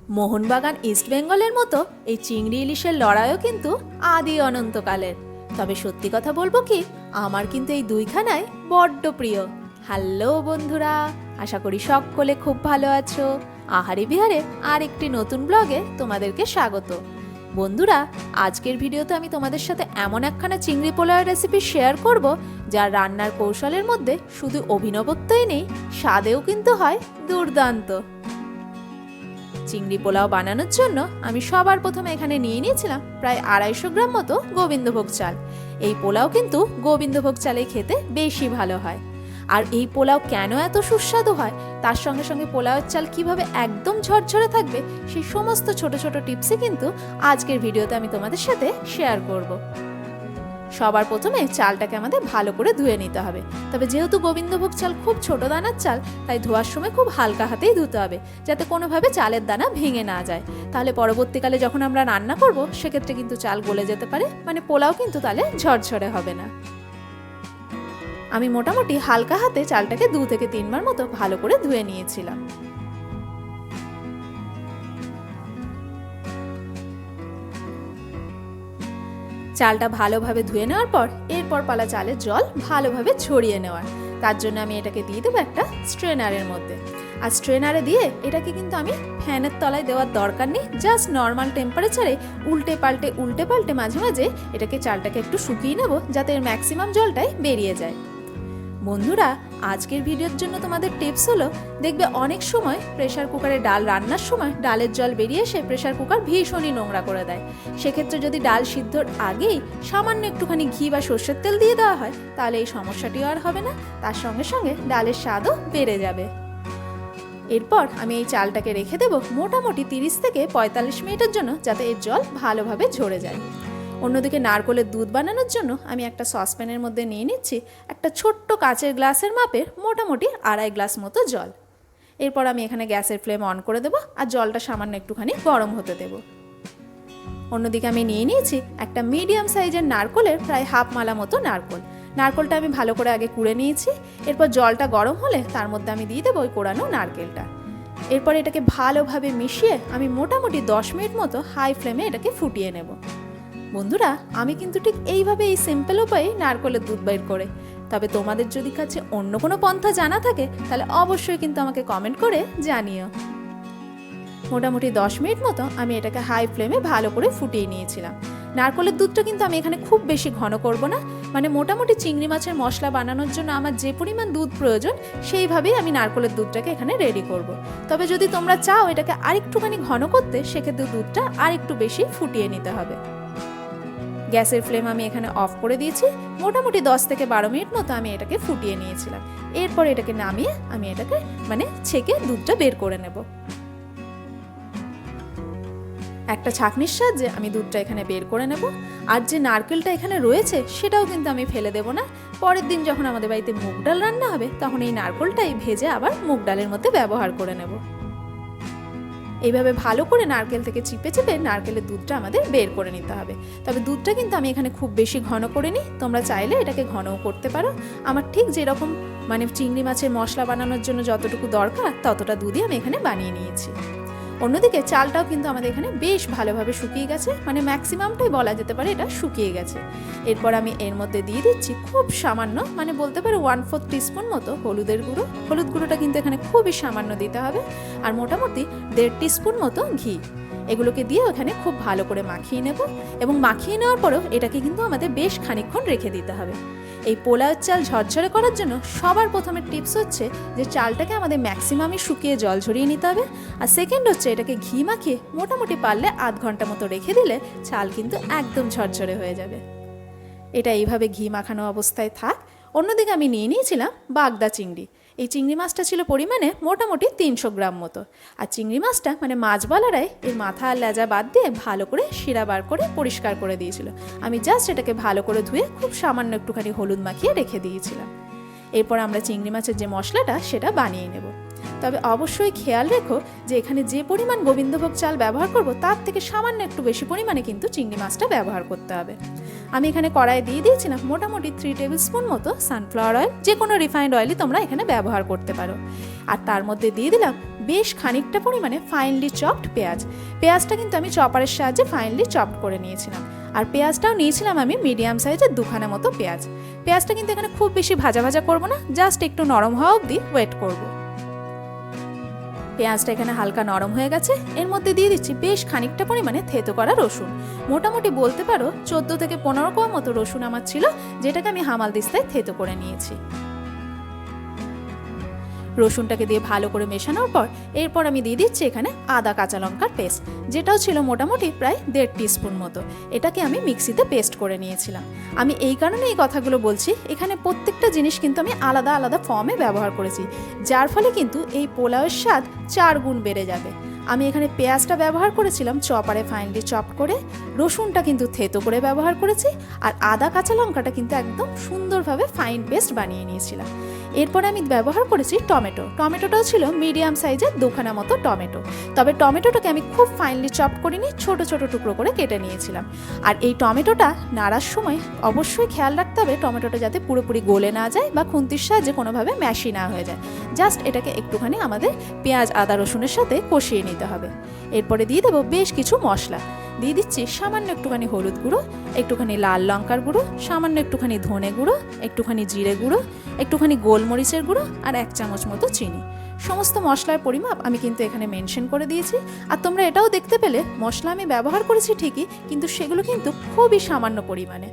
Mohun Bagan east বেঙ্গলের মতো এই চিংড়ি ইলিশের লড়াইও কিন্তু আদি অনন্তকালের। তবে সত্যি কথা বলবো কি, আমার কিন্তু এই দুইখানাই বড্ড প্রিয়। হ্যালো বন্ধুরা, আশা করি সকলে খুব ভালো আছো। আহারি বিহারে আর একটি নতুন ব্লগে তোমাদেরকে স্বাগত। বন্ধুরা, আজকের ভিডিওতে আমি তোমাদের সাথে এমন একখানা চিংড়ি পোলাওয়ের রেসিপি শেয়ার করব, যার রান্নার কৌশলের মধ্যে শুধু অভিনবত্বই নেই, স্বাদেও কিন্তু হয় দুর্দান্ত। চিংড়ি পোলাও বানানোর জন্য আমি সবার প্রথমে এখানে নিয়ে নিয়েছিলাম প্রায় 250 গ্রাম মতো গোবিন্দভোগ চাল। এই পোলাও কিন্তু গোবিন্দভোগ চালে খেতে বেশি ভালো হয়। আর এই পোলাও কেন এত সুস্বাদু হয়, তার সঙ্গে সঙ্গে পোলাওয়ের চাল কিভাবে একদম ঝরঝরে থাকবে, সেই সমস্ত ছোট ছোট টিপসই কিন্তু আজকের ভিডিওতে আমি তোমাদের সাথে শেয়ার করব। সবার প্রথমে চালটাকে আমাদের ভালো করে ধুয়ে নিতে হবে। তবে যেহেতু গোবিন্দভোগ চাল খুব ছোট দানার চাল, তাই ধোয়ার সময় খুব হালকা হাতেই ধুতে হবে, যাতে কোনোভাবে চালের দানা ভেঙে না যায়। তাহলে পরবর্তীকালে যখন আমরা রান্না করব, সেক্ষেত্রে কিন্তু চাল গলে যেতে পারে, মানে পোলাও কিন্তু তাহলে ঝরঝরে হবে না। আমি মোটামুটি হালকা হাতে চালটাকে 2 থেকে 3 বার মতো ভালো করে ধুয়ে নিয়েছিলাম। চালটা ভালোভাবে ধুয়ে নেওয়ার পর এরপর পালা চালের জল ভালোভাবে ছড়িয়ে নেওয়ার। তার জন্য আমি এটাকে দিয়ে দেবো একটা স্ট্রেনারের মধ্যে। আর স্ট্রেনারে দিয়ে এটাকে কিন্তু আমি ফ্যানের তলায় দেওয়ার দরকার নেই, জাস্ট নর্মাল টেম্পারেচারে উল্টে পাল্টে মাঝে মাঝে এটাকে চালটাকে একটু শুকিয়ে নেব, যাতে এর ম্যাক্সিমাম জলটাই বেরিয়ে যায়। বন্ধুরা, আজকের ভিডিওর জন্য তোমাদের টিপস হলো, দেখবে অনেক সময় প্রেসার কুকারে ডাল রান্নার সময় ডালের জল বেরিয়ে এসে প্রেসার কুকার ভীষণই নোংরা করে দেয়। সেক্ষেত্রে যদি ডাল সিদ্ধর আগেই সামান্য একটুখানি ঘি বা সর্ষের তেল দিয়ে দেওয়া হয়, তাহলে এই সমস্যাটিও আর হবে না, তার সঙ্গে সঙ্গে ডালের স্বাদও বেড়ে যাবে। এরপর আমি এই চালটাকে রেখে দেবো মোটামুটি 30 থেকে 45 মিনিটের জন্য, যাতে এর জল ভালোভাবে ঝরে যায়। অন্যদিকে নারকেলের দুধ বানানোর জন্য আমি একটা সসপ্যানের মধ্যে নিয়ে নিচ্ছি একটা ছোট্ট কাচের গ্লাসের মাপের মোটামুটি 2.5 গ্লাস মতো জল। এরপর আমি এখানে গ্যাসের ফ্লেম অন করে দেবো আর জলটা সামান্য একটুখানি গরম হতে দেব। অন্যদিকে আমি নিয়ে নিয়েছি একটা মিডিয়াম সাইজের নারকেলের প্রায় হাফ মালা মতো নারকেলটা আমি ভালো করে আগে কুড়ে নিয়েছি। এরপর জলটা গরম হলে তার মধ্যে আমি দিয়ে দেবো ওই কোড়ানো নারকেলটা। এরপর এটাকে ভালোভাবে মিশিয়ে আমি মোটামুটি 10 মিনিট মতো হাই ফ্লেমে এটাকে ফুটিয়ে নেব। বন্ধুরা, আমি কিন্তু ঠিক এইভাবে এই সিম্পল উপায়ে নারকেলের দুধ বের করে। তবে তোমাদের যদি কাছে অন্য কোনো পন্থা জানা থাকে, তাহলে অবশ্যই কিন্তু আমাকে কমেন্ট করে জানিও। মোটামুটি 10 মিনিট মতো আমি এটাকে হাই ফ্লেমে ভালো করে ফুটিয়ে নিয়েছিলাম। নারকেলের দুধটা কিন্তু আমি এখানে খুব বেশি ঘন করব না, মানে মোটামুটি চিংড়ি মাছের মশলা বানানোর জন্য আমার যে পরিমাণ দুধ প্রয়োজন, সেইভাবেই আমি নারকেলের দুধটাকে এখানে রেডি করব। তবে যদি তোমরা চাও এটাকে আরেকটুখানি ঘন করতে, সেক্ষেত্রে দুধটা আরেকটু বেশি ফুটিয়ে নিতে হবে। গ্যাসের ফ্লেম আমি এখানে অফ করে দিয়েছি। মোটামুটি 10 থেকে 12 মিনিট মতো আমি এটাকে ফুটিয়ে নিয়েছিলাম। এরপর এটাকে নামিয়ে আমি এটাকে ছেঁকে দুধটা বের করে নেব। একটা ছাঁকনির সাহায্যে আমি দুধটা এখানে বের করে নেব। আর যে নারকেলটা এখানে রয়েছে, সেটাও কিন্তু আমি ফেলে দেব না। পরের দিন যখন আমাদের বাড়িতে মুগ ডাল রান্না হবে, তখন এই নারকেলটাই ভেজে আবার মুগ ডালের মধ্যে ব্যবহার করে নেব। এইভাবে ভালো করে নারকেল থেকে চিপে নারকেলের দুধটা আমাদের বের করে নিতে হবে। তবে দুধটা কিন্তু আমি এখানে খুব বেশি ঘন করে নিই, তোমরা চাইলে এটাকে ঘনও করতে পারো। আমার ঠিক যেরকম চিংড়ি মাছের মশলা বানানোর জন্য যতটুকু দরকার, ততটা দুধই আমি এখানে বানিয়ে নিয়েছি। অন্যদিকে চালটাও কিন্তু আমাদের এখানে বেশ ভালোভাবে শুকিয়ে গেছে, ম্যাক্সিমামটাই বলা যেতে পারে এটা শুকিয়ে গেছে। এরপর আমি এর মধ্যে দিয়ে দিচ্ছি খুব সামান্য, বলতে পারো 1/4 টিস্পুন মতো হলুদের গুঁড়ো। হলুদ গুঁড়োটা কিন্তু এখানে খুবই সামান্য দিতে হবে। আর মোটামুটি 1.5 টিস্পুন মতো ঘি। এগুলোকে দিয়ে ওখানে খুব ভালো করে মাখিয়ে নেব, এবং মাখিয়ে নেওয়ার পরেও এটাকে কিন্তু আমাদের বেশ খানিকক্ষণ রেখে দিতে হবে। এই পোলাওয়ের চাল ঝরঝরে করার জন্য সবার প্রথমে টিপস হচ্ছে যে চালটাকে আমাদের ম্যাক্সিমামই শুকিয়ে জল ঝরিয়ে নিতে হবে। আর সেকেন্ড হচ্ছে এটাকে ঘি মাখিয়ে মোটামুটি পারলে আধ ঘন্টা মতো রেখে দিলে চাল কিন্তু একদম ঝরঝরে হয়ে যাবে। এটা এইভাবে ঘি মাখানো অবস্থায় থাক। অন্যদিকে আমি নিয়ে নিয়েছিলাম বাগদা চিংড়ি। এই চিংড়ি মাছটা ছিল পরিমাণে মোটামুটি 300 গ্রাম মতো। আর চিংড়ি মাছটা মাছওয়ালারাই এর মাথা আর লেজা বাদ দিয়ে ভালো করে শিরা বার করে পরিষ্কার করে দিয়েছিল। আমি জাস্ট এটাকে ভালো করে ধুয়ে খুব সামান্য একটুখানি হলুদ মাখিয়ে রেখে দিয়েছিলাম। এরপর আমরা চিংড়ি মাছের যে মশলাটা, সেটা বানিয়ে নেব। তবে অবশ্যই খেয়াল রেখো যে এখানে যে পরিমাণ গোবিন্দভোগ চাল ব্যবহার করব, তার থেকে সামান্য একটু বেশি পরিমাণে কিন্তু চিংড়ি মাছটা ব্যবহার করতে হবে। আমি এখানে কড়াইয়ে দিয়ে দিয়েছিলাম মোটামুটি 3 টেবিল স্পুন মতো সানফ্লাওয়ার অয়েল। যে কোনো রিফাইন্ড অয়েলই তোমরা এখানে ব্যবহার করতে পারো। আর তার মধ্যে দিয়ে দিলাম বেশ খানিকটা পরিমাণে ফাইনলি চপড পেঁয়াজ। পেঁয়াজটা কিন্তু আমি চপারের সাহায্যে ফাইনলি চপড করে নিয়েছিলাম। আর পেঁয়াজটাও নিয়েছিলাম আমি মিডিয়াম সাইজের দুখানা মতো পেঁয়াজ। পেঁয়াজটা কিন্তু এখানে খুব বেশি ভাজা ভাজা করবো না, জাস্ট একটু নরম হওয়া অবধি ওয়েট করব। পেঁয়াজটা এখানে হালকা নরম হয়ে গেছে। এর মধ্যে দিয়ে দিচ্ছি বেশ খানিকটা পরিমাণে থেতো করা রসুন। মোটামুটি বলতে পারো 14 থেকে 15 কোয়া মতো রসুন আমার ছিল, যেটাকে আমি হামালদিস্তায় থেতো করে নিয়েছি। রসুনটাকে দিয়ে ভালো করে মেশানোর পর এরপর আমি দিয়ে দিচ্ছি এখানে আদা কাঁচা লঙ্কার পেস্ট, যেটাও ছিল মোটামুটি প্রায় 1.5 টিস্পুন মতো। এটাকে আমি মিক্সিতে পেস্ট করে নিয়েছিলাম। আমি এই কারণে এই কথাগুলো বলছি, এখানে প্রত্যেকটা জিনিস কিন্তু আমি আলাদা আলাদা ফর্মে ব্যবহার করেছি, যার ফলে কিন্তু এই পোলাওয়ের স্বাদ 4 গুণ বেড়ে যাবে। আমি এখানে পেঁয়াজটা ব্যবহার করেছিলাম চপারে ফাইনলি চপ করে, রসুনটা কিন্তু থেতো করে ব্যবহার করেছি, আর আদা কাঁচা লঙ্কাটা কিন্তু একদম সুন্দরভাবে ফাইন পেস্ট বানিয়ে নিয়েছিলাম। এরপরে আমি ব্যবহার করেছি টমেটোটাও ছিল মিডিয়াম সাইজের দুখানা মতো টমেটো। তবে টমেটোটাকে আমি খুব ফাইনলি চপ করিনি, ছোট ছোট টুকরো করে কেটে নিয়েছিলাম। আর এই টমেটোটা নাড়ার সময় অবশ্যই খেয়াল রাখতে হবে টমেটোটা যাতে পুরোপুরি গলে না যায় বা খুন্তির সাহায্যে কোনোভাবে ম্যাশি না হয়ে যায়। জাস্ট এটাকে একটুখানি আমাদের পেঁয়াজ আদা রসুনের সাথে কষিয়ে নিতে হবে। এরপরে দিয়ে দেবো বেশ কিছু মশলা। দিয়ে দিচ্ছি সামান্য একটুখানি হলুদ গুঁড়ো, একটুখানি লাল লঙ্কার গুঁড়ো, সামান্য একটুখানি ধনে গুঁড়ো, একটুখানি জিরে গুঁড়ো, একটুখানি গোলমরিচের গুঁড়ো আর 1 চামচ মতো চিনি। সমস্ত মশলার পরিমাপ আমি কিন্তু এখানে মেনশন করে দিয়েছি। আর তোমরা এটাও দেখতে পেলে মশলা আমি ব্যবহার করেছি ঠিকই, কিন্তু সেগুলো কিন্তু খুবই সামান্য পরিমাণে।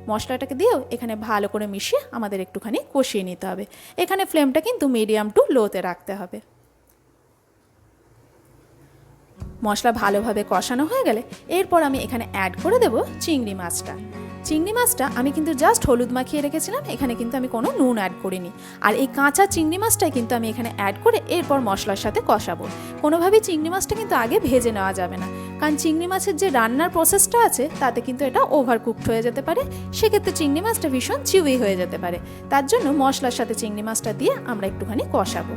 মশলাটাকে দিয়েও এখানে ভালো করে মিশিয়ে আমাদের একটুখানি কষিয়ে নিতে হবে। এখানে ফ্লেমটা কিন্তু মিডিয়াম টু লোতে রাখতে হবে। মশলা ভালোভাবে কষানো হয়ে গেলে এরপর আমি এখানে অ্যাড করে দেব চিংড়ি মাছটা। চিংড়ি মাছটা আমি কিন্তু জাস্ট হলুদ মাখিয়ে রেখেছিলাম, এখানে কিন্তু আমি কোনো নুন অ্যাড করিনি। আর এই কাঁচা চিংড়ি মাছটাই কিন্তু আমি এখানে অ্যাড করে এরপর মশলার সাথে কষাবো। কোনোভাবেই চিংড়ি মাছটা কিন্তু আগে ভেজে নেওয়া যাবে না, কারণ চিংড়ি মাছের যে রান্নার প্রসেসটা আছে তাতে কিন্তু এটা ওভারকুকড হয়ে যেতে পারে। সেক্ষেত্রে চিংড়ি মাছটা ভীষণ চিউই হয়ে যেতে পারে। তার জন্য মশলার সাথে চিংড়ি মাছটা দিয়ে আমরা একটুখানি কষাবো।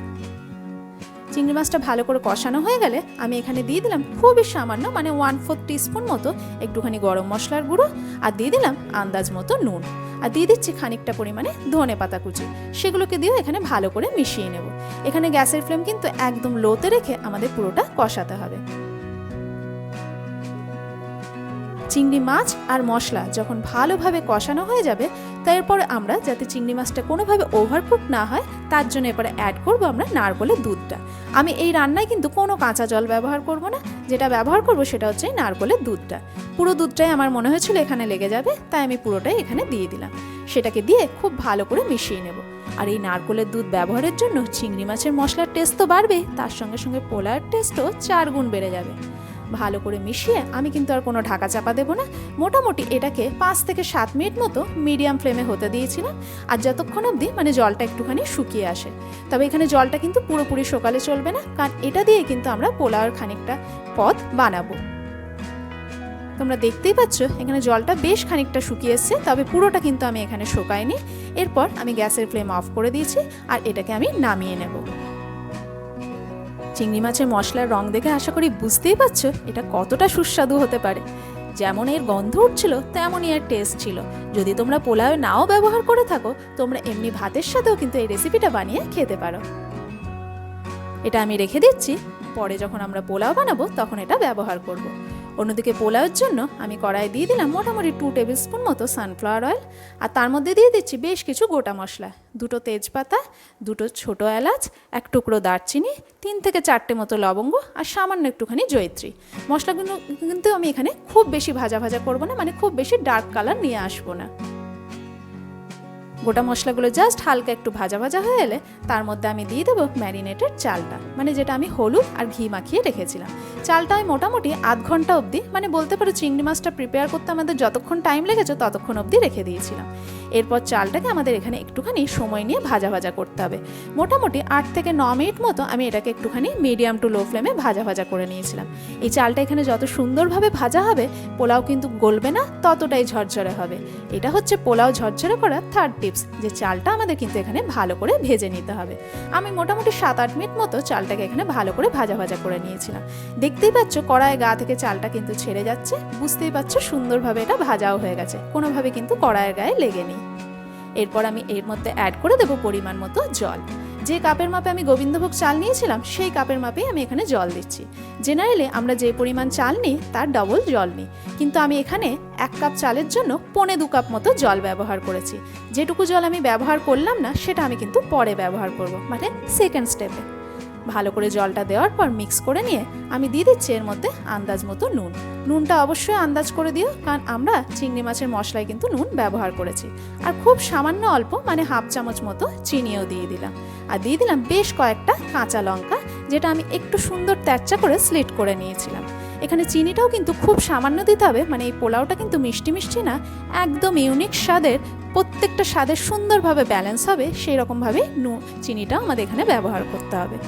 চিংড়ি মাছটা ভালো করে কষানো হয়ে গেলে আমি এখানে দিয়ে দিলাম খুবই সামান্য, মানে 1/4 টিস্পুন মতো একটুখানি গরম মশলার গুঁড়ো, আর দিয়ে দিলাম আন্দাজ মতো নুন, আর দিয়ে দিচ্ছি খানিকটা পরিমাণে ধনে পাতা কুচি। সেগুলোকে দিয়েও এখানে ভালো করে মিশিয়ে নেব। এখানে গ্যাসের ফ্লেম কিন্তু একদম লোতে রেখে আমাদের পুরোটা কষাতে হবে। চিংড়ি মাছ আর মশলা যখন ভালোভাবে কষানো হয়ে যাবে, তারপরে আমরা যাতে চিংড়ি মাছটা কোনোভাবে ওভারকুক না হয় তার জন্য এরপরে অ্যাড করব আমরা নারকেলের দুধটা। আমি এই রান্নায় কিন্তু কোনো কাঁচা জল ব্যবহার করব না, যেটা ব্যবহার করব সেটা হচ্ছে নারকেলের দুধটা। পুরো দুধটাই আমার মনে হয়েছিল এখানে লেগে যাবে, তাই আমি পুরোটাই এখানে দিয়ে দিলাম। সেটাকে দিয়ে খুব ভালো করে মিশিয়ে নেব। আর এই নারকেলের দুধ ব্যবহারের জন্য চিংড়ি মাছের মশলার টেস্ট তো বাড়বে, তার সঙ্গে সঙ্গে পোলাওয়ের টেস্টও 4 গুণ বেড়ে যাবে। ভালো করে মিশিয়ে আমি কিন্তু আর কোনো ঢাকা চাপা দেবো না। মোটামুটি এটাকে 5 থেকে 7 মিনিট মতো মিডিয়াম ফ্লেমে হতে দিয়েছিলাম, আর যতক্ষণ অবধি মানে জলটা একটুখানি শুকিয়ে আসে। তবে এখানে জলটা কিন্তু পুরোপুরি শুকালে চলবে না, কারণ এটা দিয়ে কিন্তু আমরা পোলাওয়ের খানিকটা পদ বানাবো। তোমরা দেখতেই পাচ্ছ এখানে জলটা বেশ খানিকটা শুকিয়ে এসছে, তবে পুরোটা কিন্তু আমি এখানে শুকাইনি। এরপর আমি গ্যাসের ফ্লেম অফ করে দিয়েছি, আর এটাকে আমি নামিয়ে নেব। চিংড়ি মাছের মশলার রং দেখে আশা করি বুঝতেই পারছো এটা কতটা সুস্বাদু হতে পারে। যেমন এর গন্ধ উঠছিল তেমনই এর টেস্ট ছিল। যদি তোমরা পোলাওয়ে নাও ব্যবহার করে থাকো, তোমরা এমনি ভাতের সাথেও কিন্তু এই রেসিপিটা বানিয়ে খেতে পারো। এটা আমি রেখে দিচ্ছি, পরে যখন আমরা পোলাও বানাবো তখন এটা ব্যবহার করব। অন্যদিকে পোলাওয়ের জন্য আমি কড়াই দিয়ে দিলাম মোটামুটি 2 টেবিল স্পুন মতো সানফ্লাওয়ার অয়েল, আর তার মধ্যে দিয়ে দিচ্ছি বেশ কিছু গোটা মশলা, 2টো তেজপাতা, 2টো ছোটো এলাচ, 1 টুকরো দারচিনি, 3 থেকে 4টে মতো লবঙ্গ, আর সামান্য একটুখানি জয়িত্রী। মশলাগুলো কিন্তু আমি এখানে খুব বেশি ভাজা ভাজা করবো না, মানে খুব বেশি ডার্ক কালার নিয়ে আসবো না। গোটা মশলাগুলো জাস্ট হালকা একটু ভাজা ভাজা হয়ে এলে তার মধ্যে আমি দিয়ে দেবো ম্যারিনেটেড চালটা, মানে যেটা আমি হলুদ আর ঘি মাখিয়ে রেখেছিলাম। চালটা আমি মোটামুটি আধ ঘন্টা অবধি, মানে বলতে পারো চিংড়ি মাছটা প্রিপেয়ার করতে আমাদের যতক্ষণ টাইম লেগেছে ততক্ষণ অবধি রেখে দিয়েছিলাম। এরপর চালটাকে আমাদের এখানে একটুখানি সময় নিয়ে ভাজা ভাজা করতে হবে। মোটামুটি 8 থেকে 9 মিনিট মতো আমি এটাকে একটুখানি মিডিয়াম টু লো ফ্লেমে ভাজা ভাজা করে নিয়েছিলাম। এই চালটা এখানে যত সুন্দরভাবে ভাজা হবে পোলাও কিন্তু গলবে না, ততটাই ঝরঝরে হবে। এটা হচ্ছে পোলাও ঝরঝরে করার 3rd টিপস, যে চালটা আমাদের কিন্তু এখানে ভালো করে ভেজে নিতে হবে। আমি মোটামুটি 7-8 মিনিট মতো চালটাকে এখানে ভালো করে ভাজা ভাজা করে নিয়েছিলাম। দেখতেই পাচ্ছ কড়াইয়ের গা থেকে চালটা কিন্তু ছেড়ে যাচ্ছে, বুঝতেই পারছো সুন্দরভাবে এটা ভাজাও হয়ে গেছে, কোনোভাবে কিন্তু কড়াইয়ের গায়ে লেগে নেই। এরপর আমি এর মধ্যে অ্যাড করে দেবো পরিমাণ মতো জল। যে কাপের মাপে আমি গোবিন্দভোগ চাল নিয়েছিলাম সেই কাপের মাপেই আমি এখানে জল দিচ্ছি। জেনারেলি আমরা যে পরিমাণ চাল নিই তার ডবল জল নিই, কিন্তু আমি এখানে 1 কাপ চালের জন্য 1.25 কাপ মতো জল ব্যবহার করেছি। যেটুকু জল আমি ব্যবহার করলাম না সেটা আমি কিন্তু পরে ব্যবহার করব, মানে সেকেন্ড স্টেপে। ভালো করে জলটা দেওয়ার পর মিক্স করে নিয়ে আমি দিয়ে দিচ্ছি এর মধ্যে আন্দাজ মতো নুন। নুনটা অবশ্যই আন্দাজ করে দিও, কারণ আমরা চিংড়ি মাছের মশলায় কিন্তু নুন ব্যবহার করেছি। আর খুব সামান্য অল্প, মানে হাফ চামচ মতো চিনিও দিয়ে দিলাম। আর দিয়ে দিলাম বেশ কয়েকটা কাঁচা লঙ্কা, যেটা আমি একটু সুন্দর তেরচা করে স্লিট করে নিয়েছিলাম। এখানে চিনিটাও কিন্তু খুব সামান্য দিতে হবে, মানে এই পোলাওটা কিন্তু মিষ্টি মিষ্টি না, একদম ইউনিক স্বাদের, প্রত্যেকটা স্বাদের সুন্দরভাবে ব্যালেন্স হবে সেই রকমভাবে চিনিটাও আমাদের এখানে ব্যবহার করতে হবে।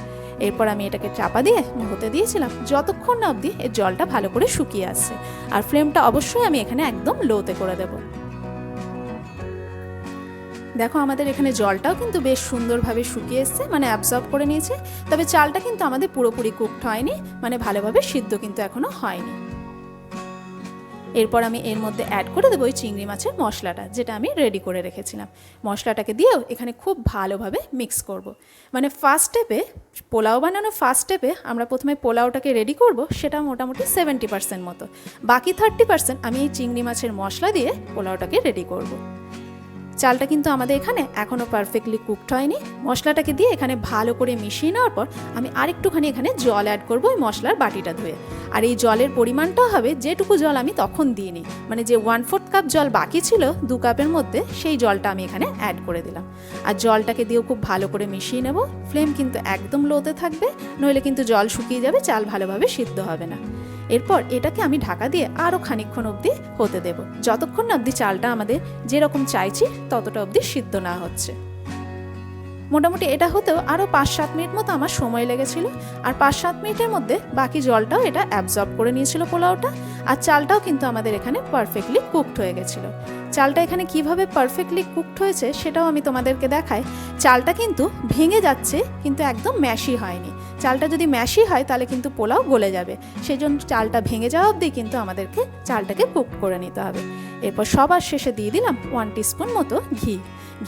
এরপর আমি এটাকে চাপা দিয়ে হতে দিয়েছিলাম যতক্ষণ না অবধি এর জলটা ভালো করে শুকিয়ে আসছে। আর ফ্লেমটা অবশ্যই আমি এখানে একদম লোতে করে দেব। দেখো আমাদের এখানে জলটাও কিন্তু বেশ সুন্দরভাবে শুকিয়ে এসছে, মানে অ্যাবজর্ব করে নিয়েছে। তবে চালটা কিন্তু আমাদের পুরোপুরি কুকড হয়নি, মানে ভালোভাবে সিদ্ধ কিন্তু এখনো হয়নি। এরপর আমি এর মধ্যে অ্যাড করে দেবো ওই চিংড়ি মাছের মশলাটা, যেটা আমি রেডি করে রেখেছিলাম। মশলাটাকে দিয়েও এখানে খুব ভালোভাবে মিক্স করব। মানে ফার্স্ট স্টেপে, পোলাও বানানো ফার্স্ট স্টেপে আমরা প্রথমে পোলাওটাকে রেডি করব, সেটা মোটামুটি 70% মতো। বাকি 30% আমি এই চিংড়ি মাছের মশলা দিয়ে পোলাওটাকে রেডি করব। চালটা কিন্তু আমাদের এখানে এখনও পারফেক্টলি কুকড হয়নি। মশলাটাকে দিয়ে এখানে ভালো করে মিশিয়ে নেওয়ার পর আমি আরেকটুখানি এখানে জল অ্যাড করবো ওই মশলার বাটিটা ধুয়ে। আর এই জলের পরিমাণটাও হবে যেটুকু জল আমি তখন দিইনি, মানে যে 1/4 কাপ জল বাকি ছিল 2 কাপের মধ্যে, সেই জলটা আমি এখানে অ্যাড করে দিলাম। আর জলটাকে দিয়েও খুব ভালো করে মিশিয়ে নেব। ফ্লেম কিন্তু একদম লোতে থাকবে, নইলে কিন্তু জল শুকিয়ে যাবে, চাল ভালোভাবে সিদ্ধ হবে না। এরপর এটাকে আমি ঢাকা দিয়ে আরও খানিকক্ষণ অবধি হতে দেব, যতক্ষণ না অবধি চালটা আমাদের যেরকম চাইছি ততটা অবধি সিদ্ধ না হচ্ছে। মোটামুটি এটা হতেও আরও 5-7 মিনিট মতো আমার সময় লেগেছিল। আর 5-7 মিনিটের মধ্যে বাকি জলটাও এটা অ্যাবজর্ব করে নিয়েছিল পোলাওটা। আর চালটাও কিন্তু আমাদের এখানে পারফেক্টলি কুকড হয়ে গেছিলো। চালটা এখানে কিভাবে পারফেক্টলি কুকড হয়েছে সেটাও আমি তোমাদেরকে দেখাই। চালটা কিন্তু ভেঙে যাচ্ছে, কিন্তু একদম ম্যাশি হয়নি। চালটা যদি ম্যাশি হয় তাহলে কিন্তু পোলাও গলে যাবে, সেই জন্য চালটা ভেঙে যাওয়া অবধি কিন্তু আমাদেরকে চালটাকে কুক করে নিতে হবে। এরপর সবার শেষে দিয়ে দিলাম 1 টিস্পুন মতো ঘি।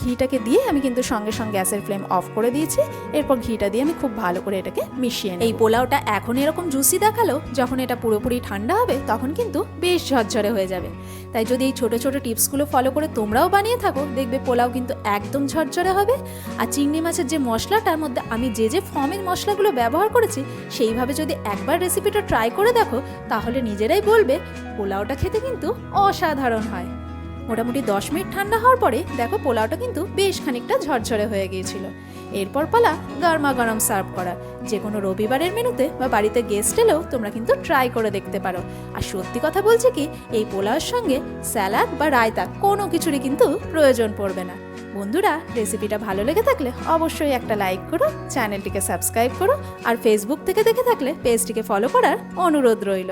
ঘিটাকে দিয়ে আমি কিন্তু সঙ্গে সঙ্গে গ্যাসের ফ্লেম অফ করে দিয়েছি। এরপর ঘিটা দিয়ে আমি খুব ভালো করে এটাকে মিশিয়ে নিই। এই পোলাওটা এখন এরকম জুসি দেখালো, যখন এটা পুরোপুরি ঠান্ডা হবে তখন কিন্তু বেশ ঝরঝরে হয়ে যাবে। তাই যদি এই ছোটো ছোটো টিপসগুলো ফলো করে তোমরাও বানিয়ে থাকো, দেখবে পোলাও কিন্তু একদম ঝরঝরে হবে। আর চিংড়ি মাছের যে মশলাটার মধ্যে আমি যে ফর্মের মশলাগুলো ব্যবহার করেছি, সেইভাবে যদি একবার রেসিপিটা ট্রাই করে দেখো, তাহলে নিজেরাই বলবে পোলাওটা খেতে কিন্তু অসাধারণ হয়। মোটামুটি 10 মিনিট ঠান্ডা হওয়ার পরে দেখো পোলাওটা কিন্তু বেশ খানিকটা ঝরঝরে হয়ে গিয়েছিল। এরপর পালা গরমা গরম সার্ভ করা। যে কোনো রবিবারের মেনুতে বা বাড়িতে গেস্ট এলেও তোমরা কিন্তু ট্রাই করে দেখতে পারো। আর সত্যি কথা বলছি কি, এই পোলাওর সঙ্গে স্যালাড বা রায়তা কোনো কিছুরই কিন্তু প্রয়োজন পড়বে না। বন্ধুরা, রেসিপিটা ভালো লেগে থাকলে অবশ্যই একটা লাইক করো, চ্যানেলটিকে সাবস্ক্রাইব করো, আর ফেসবুক থেকে দেখে থাকলে পেজটিকে ফলো করার অনুরোধ রইল।